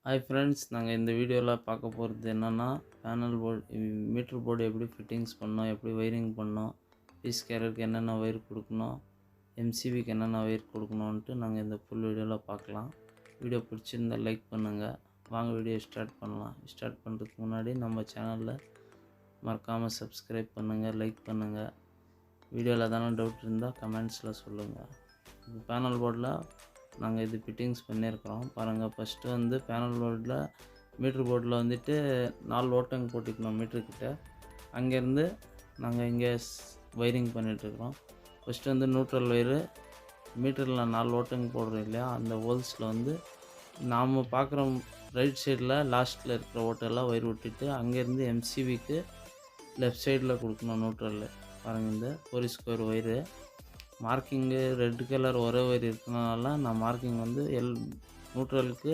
Hi friends, நாங்கள் இந்த வீடியோவில் பார்க்க போகிறது என்னென்னா, பேனல் போர்டு மீட்டர் போர்டு எப்படி ஃபிட்டிங்ஸ் பண்ணோம், எப்படி ஒயரிங் பண்ணோம், பீஸ் கேரருக்கு என்னென்ன ஒயர் கொடுக்கணும், எம்சிபிக்கு என்னென்ன ஒயர் கொடுக்கணுன்ட்டு நாங்கள் இந்த ஃபுல் வீடியோவில் பார்க்கலாம். வீடியோ பிடிச்சிருந்தால் லைக் பண்ணுங்கள். வாங்க வீடியோ ஸ்டார்ட் பண்ணலாம். ஸ்டார்ட் பண்ணுறதுக்கு முன்னாடி நம்ம சேனலில் மறக்காமல் சப்ஸ்கிரைப் பண்ணுங்கள், லைக் பண்ணுங்கள். வீடியோவில் எதனா டவுட் இருந்தால் கமெண்ட்ஸில் சொல்லுங்கள். இந்த பேனல் போர்டில் நாங்கள் இது ஃபிட்டிங்ஸ் பண்ணியிருக்கிறோம் பாருங்கள். ஃபஸ்ட்டு வந்து பேனல் போர்டில் மீட்ரு போர்டில் வந்துட்டு 4 ஓட்டங்க போட்டுக்கணும் மீட்டருக்கிட்ட. அங்கேருந்து நாங்கள் இங்கே ஒயரிங் பண்ணிகிட்ருக்குறோம். ஃபஸ்ட்டு வந்து நியூட்ரல் ஒயரு மீட்டரில் 4 ஓட்டங்க போடுறோம் இல்லையா, அந்த ஹோல்ஸில் வந்து நாம் பார்க்குற ரைட் சைடில் லாஸ்ட்டில் இருக்கிற ஓட்டெல்லாம் ஒயர் விட்டுட்டு அங்கேருந்து எம்சிபிக்கு லெஃப்ட் சைடில் கொடுக்கணும் நியூட்ரல். பாருங்கள், இந்த 4 square wire marking red colour ஒரே ஒயர் இருக்கிறனால நான் மார்க்கிங் வந்து நியூட்ரலுக்கு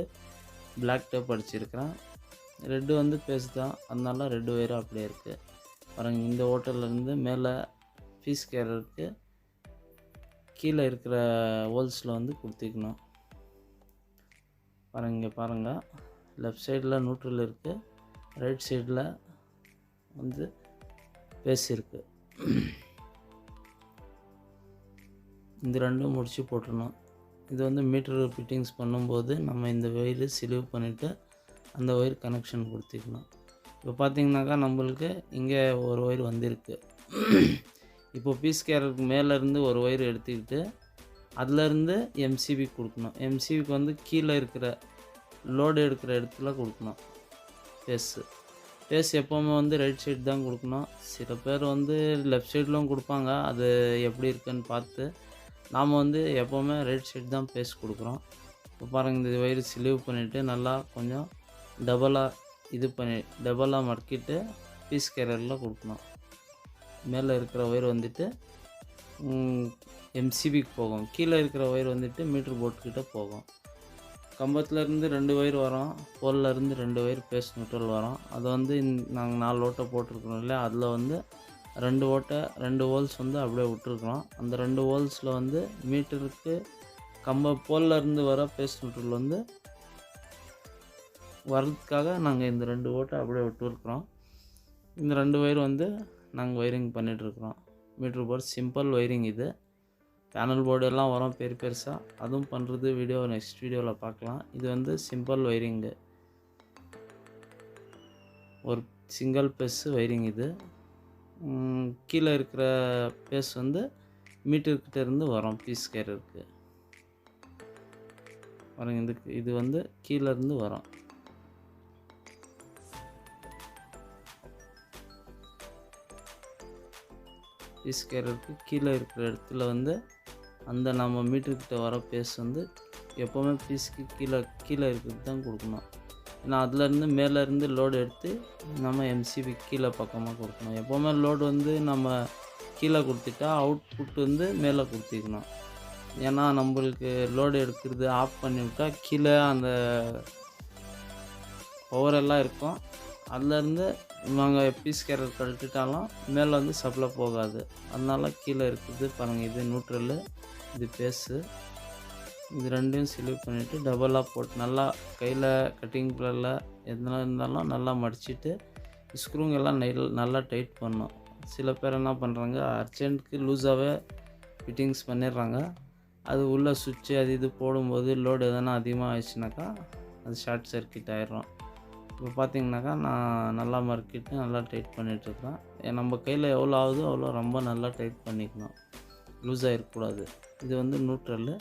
பிளாக் டேப் அடிச்சிருக்கிறேன். ரெட்டு வந்து பேஸ் தான், அதனால ரெட் ஒயரு அப்படியே இருக்குது. பாருங்கள், இந்த ஓட்டர்லேருந்து மேலே பீஸ் கேரருக்கு கீழே இருக்கிற ஹோல்ஸில் வந்து கொடுத்துக்கணும். பாருங்கள், இங்கே பாருங்கள், லெஃப்ட் சைடில் நியூட்ரல் இருக்குது, ரைட் சைடில் வந்து பேஸ் இருக்குது. இந்த ரெண்டும் முடிச்சு போட்டுடணும். இது வந்து மீட்டர் ஃபிட்டிங்ஸ் பண்ணும்போது நம்ம இந்த ஒயரு சிலிவ் பண்ணிவிட்டு அந்த ஒயர் கனெக்ஷன் கொடுத்துக்கணும். இப்போ பார்த்திங்கனாக்கா நம்மளுக்கு இங்கே ஒரு ஒயர் வந்திருக்கு. இப்போ பீஸ் கேரருக்கு மேலேருந்து ஒரு ஒயர் எடுத்துக்கிட்டு அதிலேருந்து எம்சிபி கொடுக்கணும். எம்சிபிக்கு வந்து கீழே இருக்கிற லோடு எடுக்கிற இடத்துல கொடுக்கணும். பேஸ் எப்போவுமே வந்து ரைட் சைடு தான் கொடுக்கணும். சில பேர் வந்து லெஃப்ட் சைட்லும் கொடுப்பாங்க. அது எப்படி இருக்குன்னு பார்த்து நாம் வந்து எப்போவுமே ரைட் சைடு தான் பேஸ் கொடுக்குறோம். இப்போ பாருங்கள், இந்த ஒயர் சிலிவ் பண்ணிவிட்டு நல்லா கொஞ்சம் டபுளாக மடக்கிட்டு பீஸ் கேரியரில் கொடுக்கணும். மேலே இருக்கிற ஒயர் வந்துட்டு எம்சிபிக்கு போகும், கீழே இருக்கிற ஒயர் வந்துட்டு மீட்ரு போர்ட்கிட்ட போகும். கம்பத்துலேருந்து 2 ஒயர் வரும், போல்லேருந்து 2 ஒயர் பேஸ் நியூட்ரல் வரும். அது வந்து நாங்கள் 4 ஓட்டை போட்டிருக்கிறோம் இல்லையா, அதில் வந்து 2 ஹோல்ஸ் வந்து அப்படியே விட்டுருக்குறோம். அந்த 2 ஹோல்ஸில் வந்து மீட்டருக்கு போல்லேருந்து வர பேஸ் நியூட்ரல் வந்து வர்றதுக்காக நாங்கள் இந்த 2 ஓட்டை அப்படியே விட்டுருக்குறோம். இந்த 2 ஒயர் வந்து நாங்கள் ஒயரிங் பண்ணிகிட்ருக்குறோம். Meter board simple wiring. இது பேனல் போர்டு எல்லாம் வரும் பெருசாக, அதுவும் பண்ணுறது வீடியோ நெக்ஸ்ட் வீடியோவில் பார்க்கலாம். இது வந்து சிம்பிள் ஒயரிங்கு, ஒரு சிங்கிள் பேஸ் ஒயரிங். இது கீழே இருக்கிற பேஸ் வந்து மீட்டர்கிட்ட இருந்து வரும் பீஸ் கேரருக்கு. பாருங்க, இது வந்து கீழே இருந்து வரும். பீஸ் கேரருக்கு கீழே இருக்கிற இடத்துல வந்து அந்த நம்ம மீட்டர்கிட்ட வர பேஸ் வந்து எப்போவுமே பீஸ்க்கு கீழே இருக்கிறது தான் கொடுக்கணும். ஏன்னா அதுலேருந்து மேலேருந்து லோடு எடுத்து நம்ம எம்சிபி கீழே பக்கமாக கொடுக்கணும். எப்போவுமே லோடு வந்து நம்ம கீழே கொடுத்துட்டா அவுட்புட் வந்து மேலே கொடுத்துக்கணும். ஏன்னா நம்மளுக்கு லோடு எடுக்கிறது ஆஃப் பண்ணி விட்டால் கீழே அந்த பவரெல்லாம் இருக்கும். அதுலேருந்து நாங்கள் பீஸ் கேரர் கழட்டிட்டாலும் மேலே வந்து சப்ளை போகாது. அதனால கீழே இருக்குது பாருங்கள், இது நியூட்ரலு, இது பேஸு. இது ரெண்டையும் சிலிவ் பண்ணிவிட்டு டபுளாக போட்டு நல்லா கையில் கட்டிங் பிளரில் எதனா இருந்தாலும் நல்லா மடிச்சுட்டு ஸ்க்ரூங்க எல்லாம் நல்லா டைட் பண்ணணும். சில பேர் என்ன பண்ணுறாங்க, அர்ஜென்ட்டுக்கு லூஸாகவே ஃபிட்டிங்ஸ் பண்ணிடுறாங்க. அது உள்ளே சுவிட்சு அது இது போடும்போது லோடு எதனா அதிகமாக ஆயிடுச்சுனாக்கா அது ஷார்ட் சர்க்கியூட் ஆயிடும். இப்போ பார்த்திங்கனாக்கா நான் நல்லா மறுக்கிட்டு நல்லா டைட் பண்ணிகிட்ருக்கேன். நம்ம கையில் எவ்வளோ ஆகுதோ அவ்வளோ ரொம்ப நல்லா டைட் பண்ணிக்கணும், லூஸாக இருக்கக்கூடாது. இது வந்து நியூட்ரலு,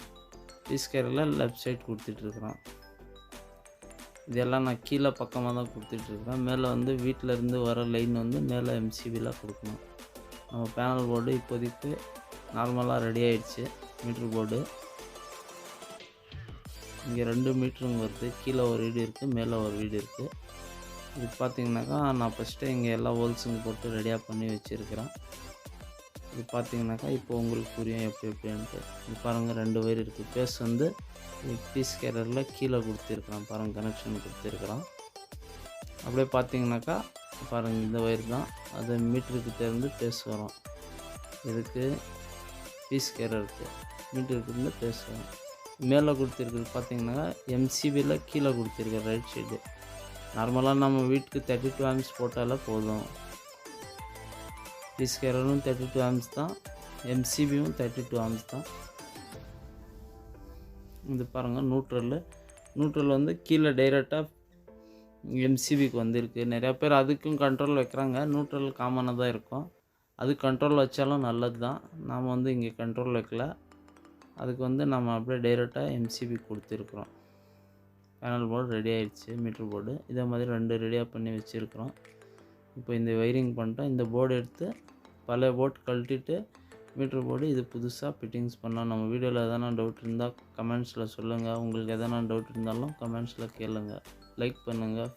பீஸ் கேரில் லெஃப்ட் சைட் கொடுத்துட்ருக்குறோம். இதெல்லாம் நான் கீழே பக்கமாக தான் கொடுத்துட்ருக்குறேன். மேலே வந்து வீட்டிலேருந்து வர லைன் வந்து மேலே எம்சிபிலாம் கொடுக்கணும். நம்ம பேனல் போர்டு இப்போதைக்கு நார்மலாக ரெடி ஆகிடுச்சு. மீட்ரு போர்டு இங்கே 2 மீட்டருங்க வருது. கீழே ஒரு வீடு இருக்குது, மேலே ஒரு வீடு இருக்குது. இது பார்த்திங்கனாக்கா நான் ஃபஸ்ட்டு இங்கே எல்லா ஹோல்ஸுங்க போட்டு ரெடியாக பண்ணி வச்சுருக்கிறேன். இது பார்த்திங்கனாக்கா இப்போ உங்களுக்கு புரியும் எப்படின்ட்டு. இது பாருங்கள், 2 ஒயர் இருக்குது. பேஸ் வந்து பீஸ் கேரரில் கீழே கொடுத்துருக்குறான் பாருங்கள், கனெக்ஷன் கொடுத்துருக்குறான். அப்படியே பார்த்திங்கனாக்கா பாருங்கள், இந்த ஒயர் தான் அது மீட்டருக்கிட்ட இருந்து பேஸ் வரும். இதுக்கு பீஸ் கேரருக்கு மீட்டருக்கிட்ட இருந்து பேஸ் வரும். மேலே கொடுத்துருக்குறது பார்த்தீங்கன்னா எம்சிபியில் கீழே கொடுத்துருக்கு ரைட் சைடு. நார்மலாக நம்ம வீட்டுக்கு 32 ஆம்ஸ் போட்டாலே போதும். பீஸ் கேரரும் 32 ஆம்ஸ் தான், எம்சிபியும் 32 ஆம்ஸ் தான். இது பாருங்கள் நியூட்ரல் வந்து கீழே டைரெக்டாக எம்சிபிக்கு வந்திருக்கு. நிறையா பேர் அதுக்கும் கண்ட்ரோல் வைக்கிறாங்க. நியூட்ரல் காமனாக தான் இருக்கும். அது கண்ட்ரோல் வச்சாலும் நல்லது தான். நாம் வந்து இங்கே கண்ட்ரோல் வைக்கல. அதுக்கு வந்து நம்ம அப்படியே டைரெக்டாக எம்சிபி கொடுத்துருக்குறோம். பேனல் போர்டு ரெடி ஆகிடுச்சு. மீட்ரு போர்டு இதே மாதிரி 2 ரெடியாக பண்ணி வச்சுருக்குறோம். இப்போ இந்த ஒயரிங் பண்ணிட்டோம். இந்த போர்டு எடுத்து பழைய போர்டு கழட்டிட்டு மீட்ரு போர்டு இது புதுசாக ஃபிட்டிங்ஸ் பண்ணோம். நம்ம வீடியோவில் எதனா டவுட் இருந்தால் கமெண்ட்ஸில் சொல்லுங்கள். உங்களுக்கு எதனா டவுட் இருந்தாலும் கமெண்ட்ஸில் கேளுங்கள். லைக் பண்ணுங்கள்.